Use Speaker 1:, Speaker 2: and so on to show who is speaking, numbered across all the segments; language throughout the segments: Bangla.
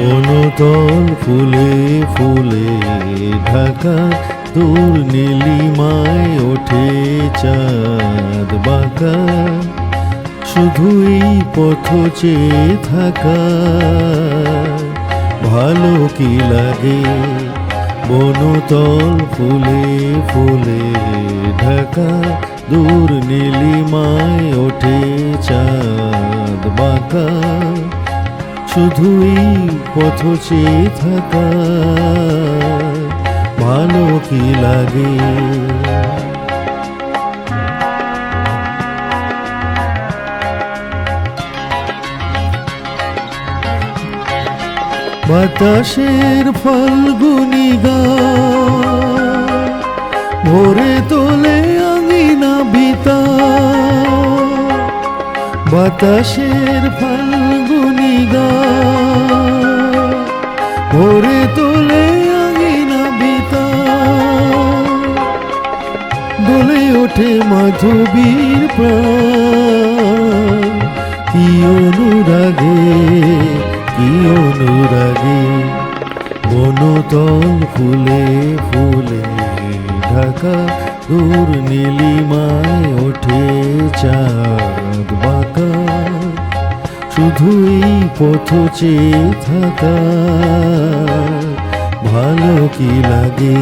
Speaker 1: বনতল ফুলে ফুলে ঢাকা, দূর নীলিমায় ওঠে চাঁদ বাঁকা। শুধুই পথ চেয়ে থাকা, ভালো কি লাগে। বনতল ফুলে ফুলে ঢাকা, দূর নীলিমায় ওঠে চাঁদ বাঁকা। শুধুই পথ চেয়ে থাকা, ভালো কি লাগে। বাতাসের ফাল্গুনি গান ভরে তোলে আঙিনা ভিতা। বাতাসের ফাল্গুনি গান ভরে তোলে আঙিনা ভিতা। দোলে ওঠে মাধবীর প্রাণ, কি অনুরাগে কি অনুরাগে। বনতল ফুলে ফুলে ঢাকা, দূর নীলিমায় ওঠে চাঁদ বাঁকা। শুধুই পথ চেয়ে থাকা, ভালো কি লাগে।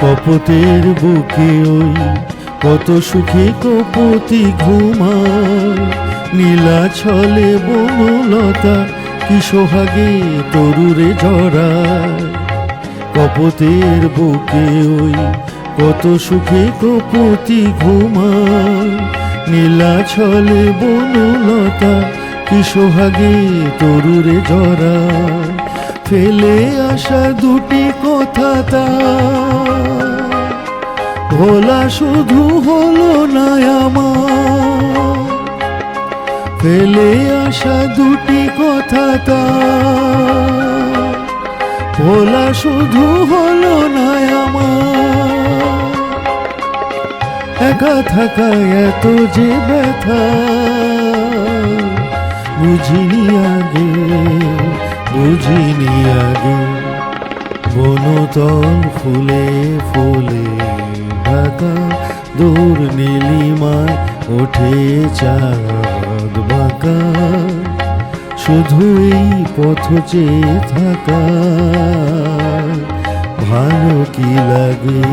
Speaker 1: কপতের বুকে ওই কত সুখে কপতি ঘুমায়। নীলা ছলে বনলতা কি সোহাগে তরুরে জড়ায়। কপতের বুকে ওই কত সুখে কপতি ঘুমায়। নীলা ছলে বনলতা কি সোহাগে তরুরে জড়ায়। ফেলে আসা দুটি কথা তার ভোলা শুধু হলো না আমার। ফেলে আসা দুটি কথা তার ভোলা শুধু হলো না আমার। একা থাকা এত যে ব্যথা বুঝিনি আগে, বুঝিনি আগে। বনতল ফুলে ফুলে ঢাকা, দূর নীলিমায় ওঠে চাঁদ বাঁকা। শুধুই পথ চেয়ে থাকা, ভালো কি লাগে।